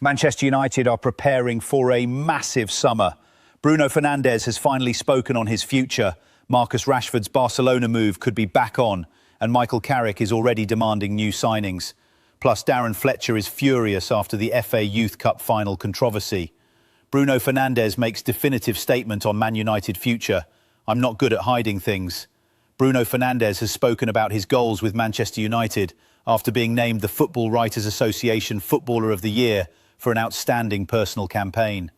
Manchester United are preparing for a massive summer. Bruno Fernandes has finally spoken on his future. Marcus Rashford's Barcelona move could be back on, and Michael Carrick is already demanding new signings. Plus, Darren Fletcher is furious after the FA Youth Cup final controversy. Bruno Fernandes makes definitive statement on Man United future. I'm not good at hiding things. Bruno Fernandes has spoken about his goals with Manchester United after being named the Football Writers Association Footballer of the Year for an outstanding personal campaign.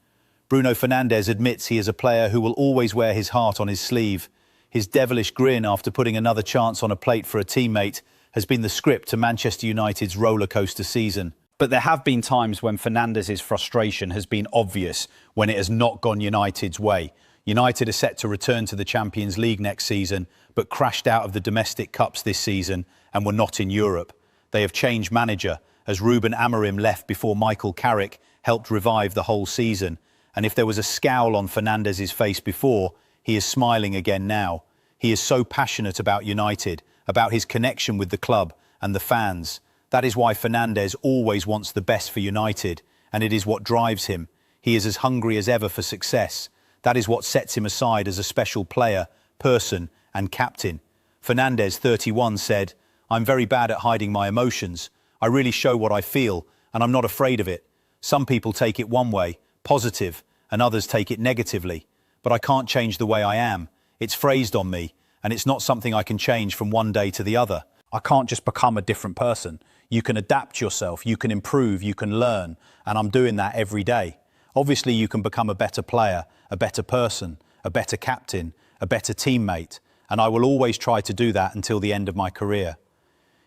Bruno Fernandes admits he is a player who will always wear his heart on his sleeve. His devilish grin after putting another chance on a plate for a teammate has been the script to Manchester United's rollercoaster season. But there have been times when Fernandes' frustration has been obvious when it has not gone United's way. United are set to return to the Champions League next season, but crashed out of the domestic cups this season and were not in Europe. They have changed manager, as Ruben Amorim left before Michael Carrick helped revive the whole season. And if there was a scowl on Fernandes' face before, he is smiling again now. He is so passionate about United, about his connection with the club and the fans. That is why Fernandes always wants the best for United, and it is what drives him. He is as hungry as ever for success. That is what sets him aside as a special player, person and captain. Fernandes, 31, said, "I'm very bad at hiding my emotions. I really show what I feel, and I'm not afraid of it. Some people take it one way, positive, and others take it negatively. But I can't change the way I am. It's phrased on me, and it's not something I can change from one day to the other. I can't just become a different person. You can adapt yourself, you can improve, you can learn, and I'm doing that every day. Obviously, you can become a better player, a better person, a better captain, a better teammate, and I will always try to do that until the end of my career."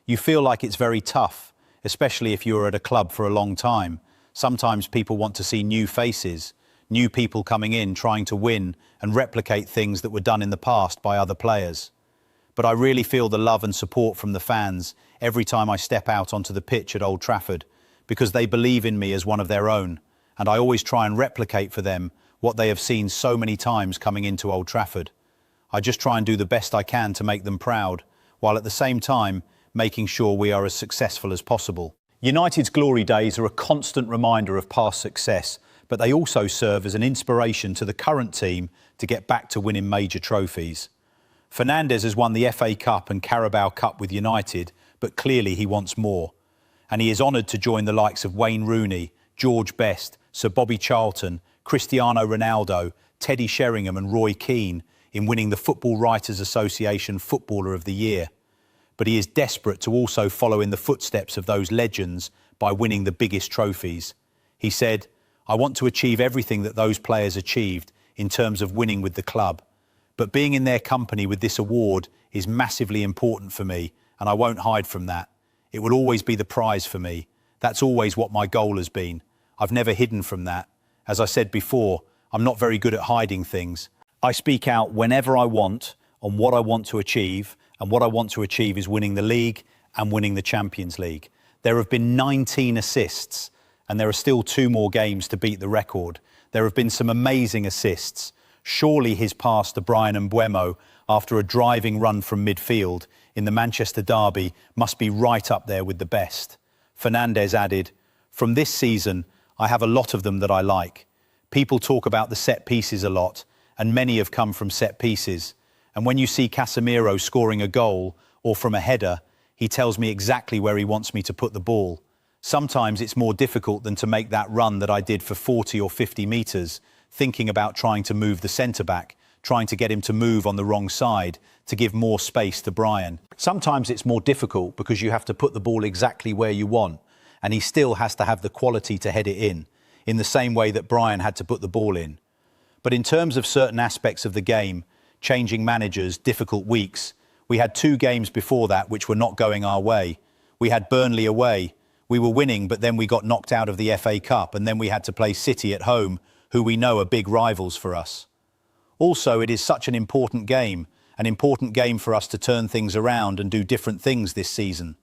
You feel like it's very tough, especially if you're at a club for a long time. Sometimes people want to see new faces, new people coming in trying to win and replicate things that were done in the past by other players. But I really feel the love and support from the fans every time I step out onto the pitch at Old Trafford, because they believe in me as one of their own, and I always try and replicate for them what they have seen so many times coming into Old Trafford. I just try and do the best I can to make them proud, while at the same time making sure we are as successful as possible. United's glory days are a constant reminder of past success, but they also serve as an inspiration to the current team to get back to winning major trophies. Fernandes has won the FA Cup and Carabao Cup with United, but clearly he wants more. And he is honoured to join the likes of Wayne Rooney, George Best, Sir Bobby Charlton, Cristiano Ronaldo, Teddy Sheringham and Roy Keane in winning the Football Writers Association Footballer of the Year. But he is desperate to also follow in the footsteps of those legends by winning the biggest trophies. He said, "I want to achieve everything that those players achieved in terms of winning with the club. But being in their company with this award is massively important for me, and I won't hide from that. It will always be the prize for me. That's always what my goal has been. I've never hidden from that. As I said before, I'm not very good at hiding things. I speak out whenever I want on what I want to achieve, and what I want to achieve is winning the league and winning the Champions League. There have been 19 assists, and there are still 2 more games to beat the record. There have been some amazing assists. Surely his pass to Bryan Mbeumo after a driving run from midfield in the Manchester derby must be right up there with the best." Fernandes added, "From this season, I have a lot of them that I like. People talk about the set pieces a lot, and many have come from set pieces. And when you see Casemiro scoring a goal or from a header, he tells me exactly where he wants me to put the ball. Sometimes it's more difficult than to make that run that I did for 40 or 50 metres, thinking about trying to move the centre-back, trying to get him to move on the wrong side to give more space to Bryan. Sometimes it's more difficult because you have to put the ball exactly where you want, and he still has to have the quality to head it in the same way that Bryan had to put the ball in. But in terms of certain aspects of the game, changing managers, difficult weeks, we had 2 games before that which were not going our way. We had Burnley away. We were winning, but then we got knocked out of the FA Cup, and then we had to play City at home, who we know are big rivals for us. Also, it is such an important game for us to turn things around and do different things this season.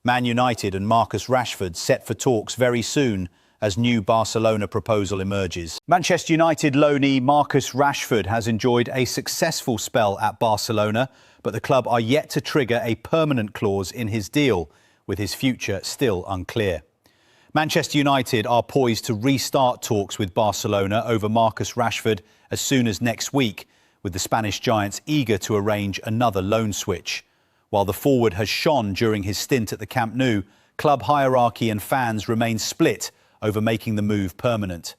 Man United and Marcus Rashford set for talks very soon as new Barcelona proposal emerges. Manchester United loanee Marcus Rashford has enjoyed a successful spell at Barcelona, but the club are yet to trigger a permanent clause in his deal, with his future still unclear. Manchester United are poised to restart talks with Barcelona over Marcus Rashford as soon as next week, with the Spanish giants eager to arrange another loan switch. While the forward has shone during his stint at the Camp Nou, club hierarchy and fans remain split over making the move permanent.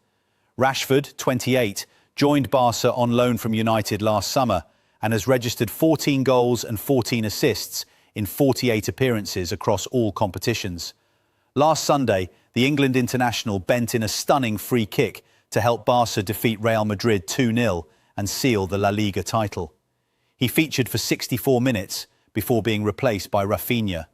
Rashford, 28, joined Barca on loan from United last summer and has registered 14 goals and 14 assists in 48 appearances across all competitions. Last Sunday, the England international bent in a stunning free kick to help Barca defeat Real Madrid 2-0 and seal the La Liga title. He featured for 64 minutes before being replaced by Rafinha.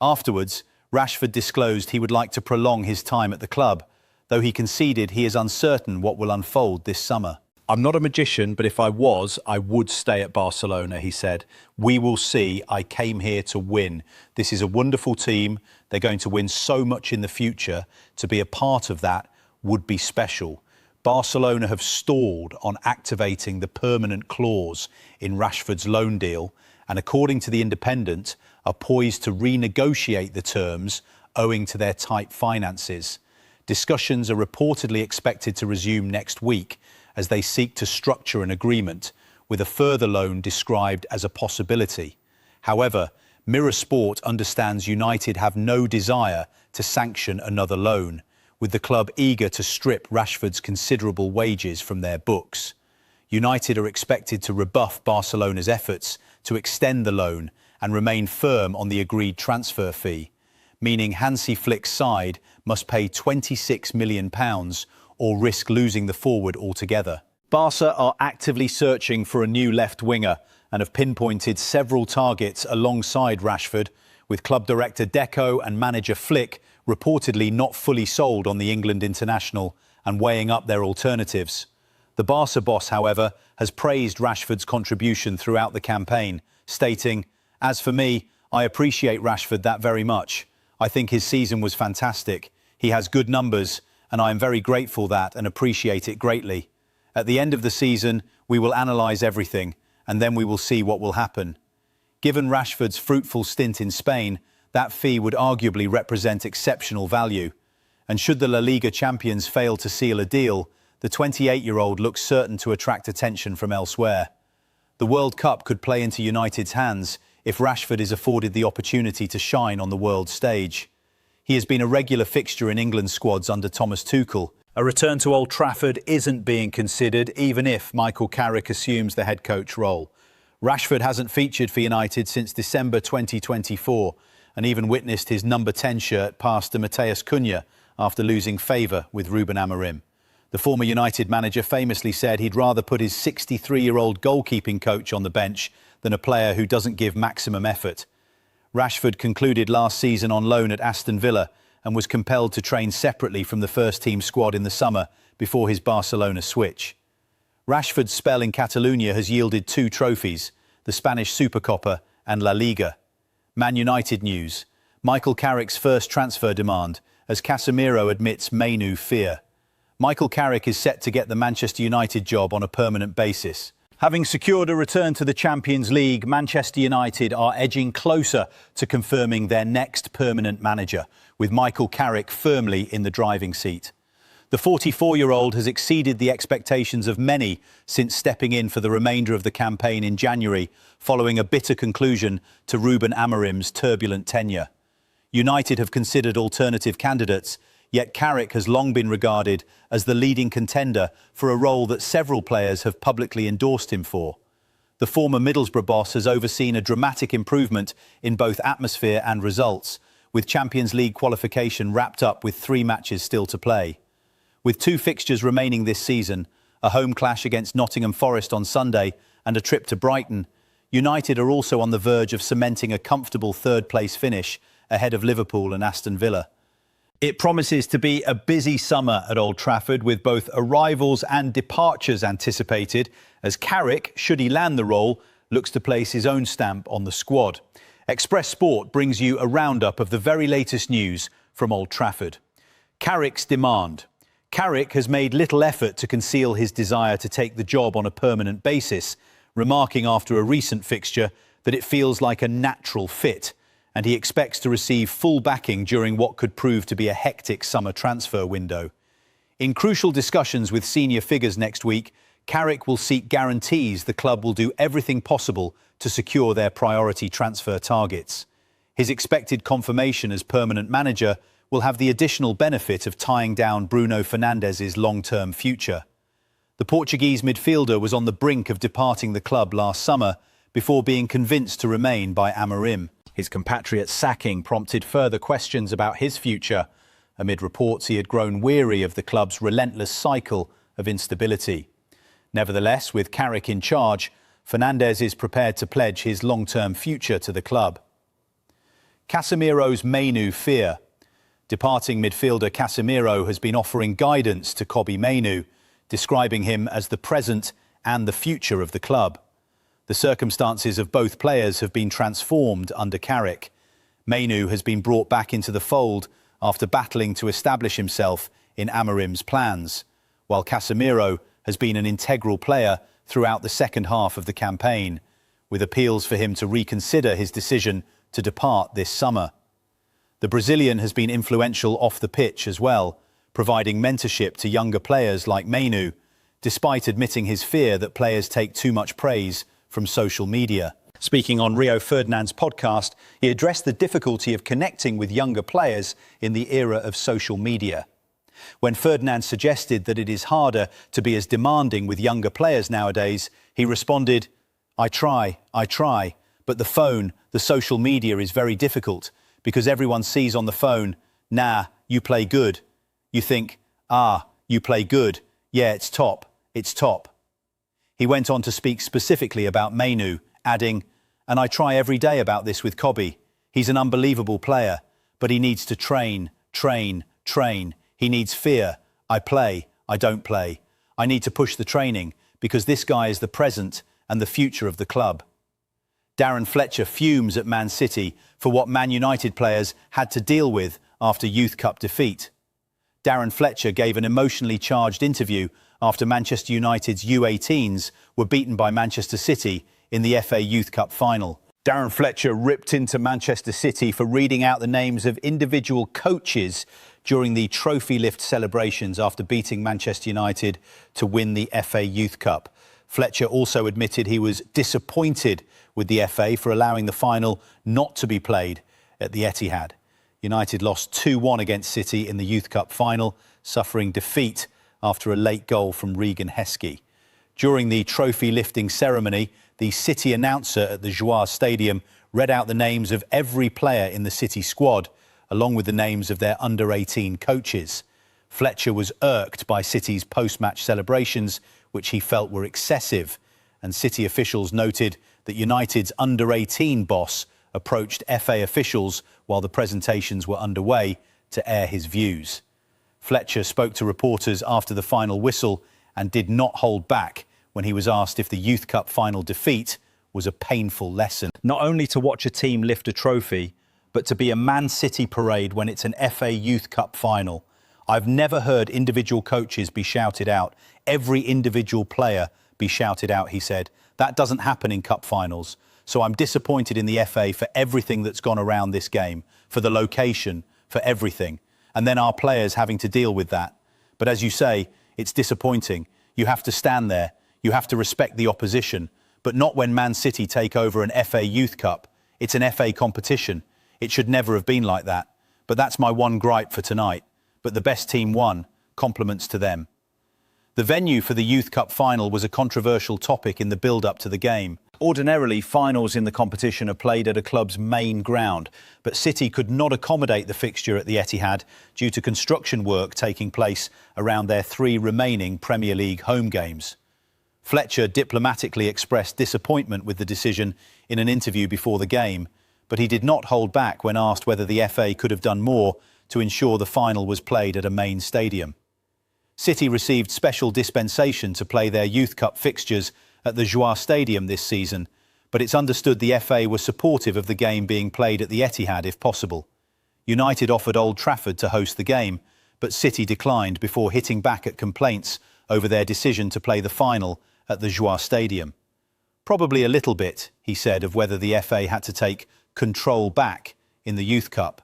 Afterwards, Rashford disclosed he would like to prolong his time at the club, though he conceded he is uncertain what will unfold this summer. "I'm not a magician, but if I was, I would stay at Barcelona," he said. "We will see. I came here to win. This is a wonderful team. They're going to win so much in the future. To be a part of that would be special." Barcelona have stalled on activating the permanent clause in Rashford's loan deal, and according to The Independent, are poised to renegotiate the terms owing to their tight finances. Discussions are reportedly expected to resume next week as they seek to structure an agreement, with a further loan described as a possibility. However, Mirror Sport understands United have no desire to sanction another loan, with the club eager to strip Rashford's considerable wages from their books. United are expected to rebuff Barcelona's efforts to extend the loan and remain firm on the agreed transfer fee, meaning Hansi Flick's side must pay £26 million or risk losing the forward altogether. Barca are actively searching for a new left winger and have pinpointed several targets alongside Rashford, with club director Deco and manager Flick reportedly not fully sold on the England international and weighing up their alternatives. The Barca boss, however, has praised Rashford's contribution throughout the campaign, stating, "As for me, I appreciate Rashford that very much. I think his season was fantastic. He has good numbers, and I am very grateful that and appreciate it greatly. At the end of the season, we will analyse everything, and then we will see what will happen." Given Rashford's fruitful stint in Spain, that fee would arguably represent exceptional value. And should the La Liga champions fail to seal a deal, the 28-year-old looks certain to attract attention from elsewhere. The World Cup could play into United's hands if Rashford is afforded the opportunity to shine on the world stage. He has been a regular fixture in England's squads under Thomas Tuchel. A return to Old Trafford isn't being considered, even if Michael Carrick assumes the head coach role. Rashford hasn't featured for United since December 2024 and even witnessed his number 10 shirt passed to Matheus Cunha after losing favour with Ruben Amorim. The former United manager famously said he'd rather put his 63-year-old goalkeeping coach on the bench than a player who doesn't give maximum effort. Rashford concluded last season on loan at Aston Villa and was compelled to train separately from the first-team squad in the summer before his Barcelona switch. Rashford's spell in Catalonia has yielded 2 trophies, the Spanish Supercopa and La Liga. Man United news: Michael Carrick's first transfer demand, as Casemiro admits Mainoo fear. Michael Carrick is set to get the Manchester United job on a permanent basis. Having secured a return to the Champions League, Manchester United are edging closer to confirming their next permanent manager, with Michael Carrick firmly in the driving seat. The 44-year-old has exceeded the expectations of many since stepping in for the remainder of the campaign in January, following a bitter conclusion to Ruben Amorim's turbulent tenure. United have considered alternative candidates, yet Carrick has long been regarded as the leading contender for a role that several players have publicly endorsed him for. The former Middlesbrough boss has overseen a dramatic improvement in both atmosphere and results, with Champions League qualification wrapped up with 3 matches still to play. With 2 fixtures remaining this season, a home clash against Nottingham Forest on Sunday and a trip to Brighton, United are also on the verge of cementing a comfortable third-place finish ahead of Liverpool and Aston Villa. It promises to be a busy summer at Old Trafford, with both arrivals and departures anticipated, as Carrick, should he land the role, looks to place his own stamp on the squad. Express Sport brings you a roundup of the very latest news from Old Trafford. Carrick's demand. Carrick has made little effort to conceal his desire to take the job on a permanent basis, remarking after a recent fixture that it feels like a natural fit, and he expects to receive full backing during what could prove to be a hectic summer transfer window. In crucial discussions with senior figures next week, Carrick will seek guarantees the club will do everything possible to secure their priority transfer targets. His expected confirmation as permanent manager will have the additional benefit of tying down Bruno Fernandes's long-term future. The Portuguese midfielder was on the brink of departing the club last summer before being convinced to remain by Amorim. His compatriot's sacking prompted further questions about his future, amid reports he had grown weary of the club's relentless cycle of instability. Nevertheless, with Carrick in charge, Fernandes is prepared to pledge his long-term future to the club. Casemiro's Mainoo fear. Departing midfielder Casemiro has been offering guidance to Kobbie Mainoo, describing him as the present and the future of the club. The circumstances of both players have been transformed under Carrick. Mainoo has been brought back into the fold after battling to establish himself in Amorim's plans, while Casemiro has been an integral player throughout the second half of the campaign, with appeals for him to reconsider his decision to depart this summer. The Brazilian has been influential off the pitch as well, providing mentorship to younger players like Mainoo, despite admitting his fear that players take too much praise from social media. Speaking on Rio Ferdinand's podcast, he addressed the difficulty of connecting with younger players in the era of social media. When Ferdinand suggested that it is harder to be as demanding with younger players nowadays, he responded, I try, but the phone, the social media is very difficult because everyone sees on the phone, nah, you play good. You think, you play good. Yeah, it's top. He went on to speak specifically about Mainoo, adding, and I try every day about this with Kobbie. He's an unbelievable player, but he needs to train. He needs fear. I play, I don't play. I need to push the training because this guy is the present and the future of the club. Darren Fletcher fumes at Man City for what Man United players had to deal with after Youth Cup defeat. Darren Fletcher gave an emotionally charged interview after Manchester United's U18s were beaten by Manchester City in the FA Youth Cup final. Darren Fletcher ripped into Manchester City for reading out the names of individual coaches during the trophy lift celebrations after beating Manchester United to win the FA Youth Cup. Fletcher also admitted he was disappointed with the FA for allowing the final not to be played at the Etihad. United lost 2-1 against City in the Youth Cup final, suffering defeat after a late goal from Regan Heskey. During the trophy lifting ceremony, the City announcer at the Joie Stadium read out the names of every player in the City squad, along with the names of their under-18 coaches. Fletcher was irked by City's post-match celebrations, which he felt were excessive, and City officials noted that United's under-18 boss approached FA officials while the presentations were underway to air his views. Fletcher spoke to reporters after the final whistle and did not hold back when he was asked if the Youth Cup final defeat was a painful lesson. Not only to watch a team lift a trophy, but to be a Man City parade when it's an FA Youth Cup final. I've never heard individual coaches be shouted out, every individual player be shouted out, he said. That doesn't happen in cup finals. So I'm disappointed in the FA for everything that's gone around this game, for the location, for everything. And then our players having to deal with that. But as you say, it's disappointing. You have to stand there. You have to respect the opposition. But not when Man City take over an FA Youth Cup. It's an FA competition. It should never have been like that. But that's my one gripe for tonight. But the best team won. Compliments to them. The venue for the Youth Cup final was a controversial topic in the build-up to the game. Ordinarily, finals in the competition are played at a club's main ground, but City could not accommodate the fixture at the Etihad due to construction work taking place around their 3 remaining Premier League home games. Fletcher diplomatically expressed disappointment with the decision in an interview before the game, but he did not hold back when asked whether the FA could have done more to ensure the final was played at a main stadium. City received special dispensation to play their Youth Cup fixtures at the Joie Stadium this season, but it's understood the FA were supportive of the game being played at the Etihad if possible. United offered Old Trafford to host the game, but City declined before hitting back at complaints over their decision to play the final at the Joie Stadium. Probably a little bit, he said, of whether the FA had to take control back in the Youth Cup.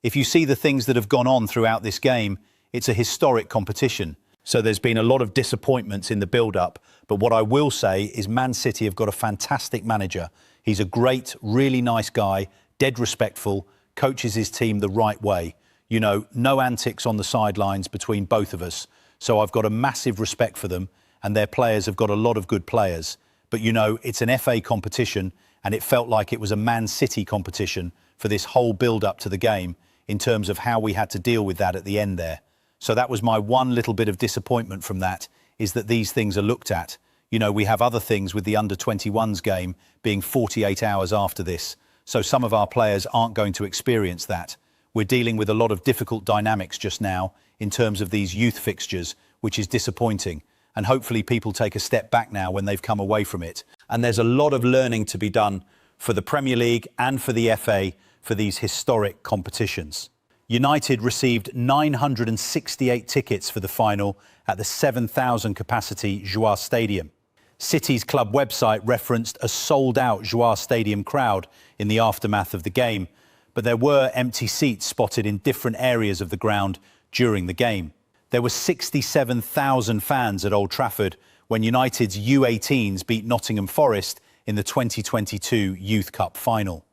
If you see the things that have gone on throughout this game, it's a historic competition. So there's been a lot of disappointments in the build-up, but what I will say is Man City have got a fantastic manager. He's a great, really nice guy, dead respectful, coaches his team the right way. You know, no antics on the sidelines between both of us. So I've got a massive respect for them, and their players have got a lot of good players. But you know, it's an FA competition, and it felt like it was a Man City competition for this whole build-up to the game in terms of how we had to deal with that at the end there. So that was my one little bit of disappointment from that, is that these things are looked at. You know, we have other things with the under-21s game being 48 hours after this. So some of our players aren't going to experience that. We're dealing with a lot of difficult dynamics just now in terms of these youth fixtures, which is disappointing. And hopefully people take a step back now when they've come away from it. And there's a lot of learning to be done for the Premier League and for the FA for these historic competitions. United received 968 tickets for the final at the 7,000 capacity Joie Stadium. City's club website referenced a sold-out Joie Stadium crowd in the aftermath of the game, but there were empty seats spotted in different areas of the ground during the game. There were 67,000 fans at Old Trafford when United's U18s beat Nottingham Forest in the 2022 Youth Cup final.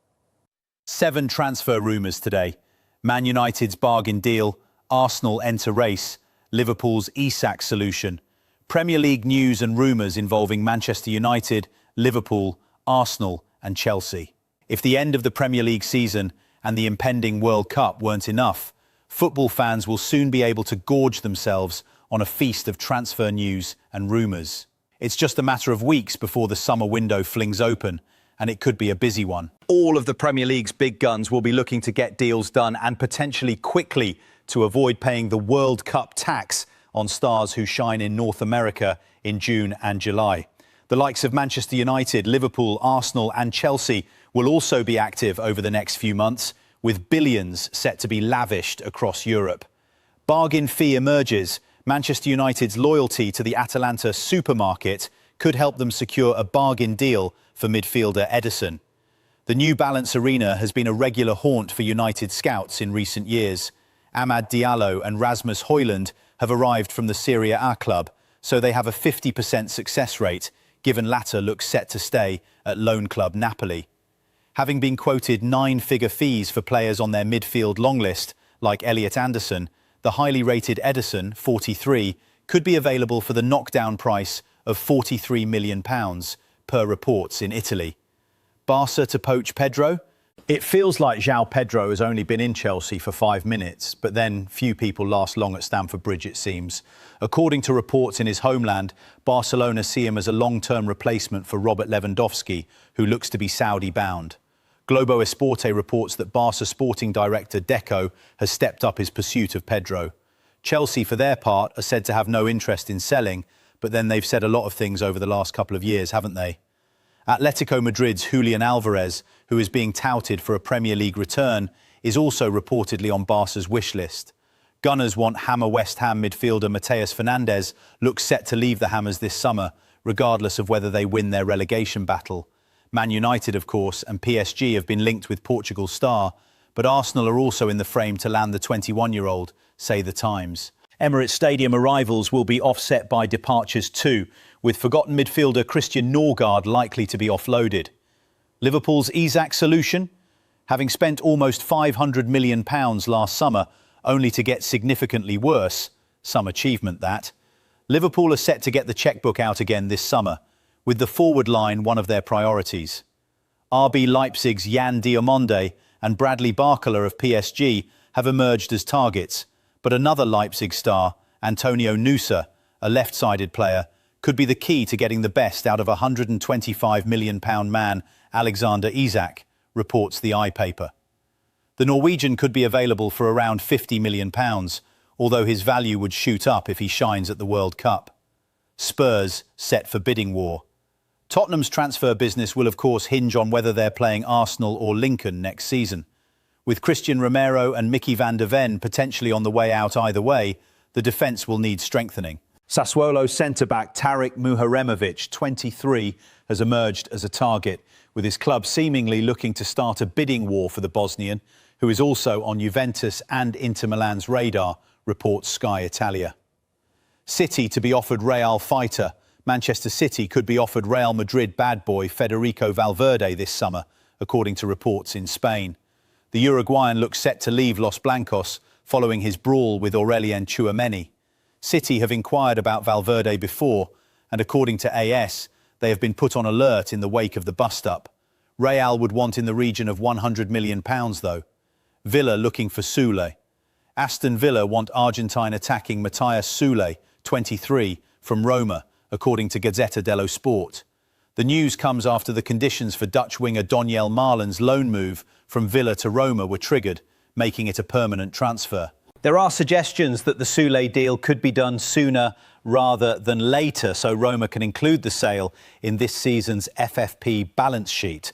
7 transfer rumours today. Man United's bargain deal, Arsenal enter race, Liverpool's Isak solution, Premier League news and rumours involving Manchester United, Liverpool, Arsenal and Chelsea. If the end of the Premier League season and the impending World Cup weren't enough, football fans will soon be able to gorge themselves on a feast of transfer news and rumours. It's just a matter of weeks before the summer window flings open, and it could be a busy one. All of the Premier League's big guns will be looking to get deals done, and potentially quickly, to avoid paying the World Cup tax on stars who shine in North America in June and July. The likes of Manchester United, Liverpool, Arsenal and Chelsea will also be active over the next few months, with billions set to be lavished across Europe. Bargain fee emerges. Manchester United's loyalty to the Atalanta supermarket could help them secure a bargain deal for midfielder Ederson. The New Balance Arena has been a regular haunt for United scouts in recent years. Amad Diallo and Rasmus Højlund have arrived from the Serie A club, so they have a 50% success rate, given latter looks set to stay at loan club Napoli. Having been quoted 9-figure fees for players on their midfield long list, like Elliot Anderson, the highly rated Ederson, 43, could be available for the knockdown price of £43 million, per reports in Italy. Barca to poach Pedro? It feels like João Pedro has only been in Chelsea for 5 minutes, but then few people last long at Stamford Bridge, it seems. According to reports in his homeland, Barcelona see him as a long-term replacement for Robert Lewandowski, who looks to be Saudi-bound. Globo Esporte reports that Barca sporting director Deco has stepped up his pursuit of Pedro. Chelsea, for their part, are said to have no interest in selling, but then they've said a lot of things over the last couple of years, haven't they? Atletico Madrid's Julian Alvarez, who is being touted for a Premier League return, is also reportedly on Barca's wish list. Gunners want Hammer West Ham midfielder Mateus Fernandes, looks set to leave the Hammers this summer, regardless of whether they win their relegation battle. Man United, of course, and PSG have been linked with Portugal's star, but Arsenal are also in the frame to land the 21-year-old, say the Times. Emirates Stadium arrivals will be offset by departures too, with forgotten midfielder Christian Norgard likely to be offloaded. Liverpool's Isak solution? Having spent almost £500 million last summer, only to get significantly worse, some achievement that, Liverpool are set to get the chequebook out again this summer, with the forward line one of their priorities. RB Leipzig's Jan Diomande and Bradley Barcola of PSG have emerged as targets, but another Leipzig star, Antonio Nusa, a left-sided player, could be the key to getting the best out of £125 million man Alexander Isak, reports the iPaper. The Norwegian could be available for around £50 million, although his value would shoot up if he shines at the World Cup. Spurs set for bidding war. Tottenham's transfer business will of course hinge on whether they're playing Arsenal or Lincoln next season. With Christian Romero and Mickey van der Ven potentially on the way out either way, the defence will need strengthening. Sassuolo centre-back Tarek Muharemovic, 23, has emerged as a target, with his club seemingly looking to start a bidding war for the Bosnian, who is also on Juventus and Inter Milan's radar, reports Sky Italia. City to be offered Real fighter. Manchester City could be offered Real Madrid bad boy Federico Valverde this summer, according to reports in Spain. The Uruguayan looks set to leave Los Blancos following his brawl with Aurelien Tchouameni. City have inquired about Valverde before, and according to AS, they have been put on alert in the wake of the bust-up. Real would want in the region of £100 million, though. Villa looking for Soule. Aston Villa want Argentine attacking Matthias Soule, 23, from Roma, according to Gazzetta dello Sport. The news comes after the conditions for Dutch winger Donyell Maalen's loan move from Villa to Roma were triggered, making it a permanent transfer. There are suggestions that the Soule deal could be done sooner rather than later, so Roma can include the sale in this season's FFP balance sheet.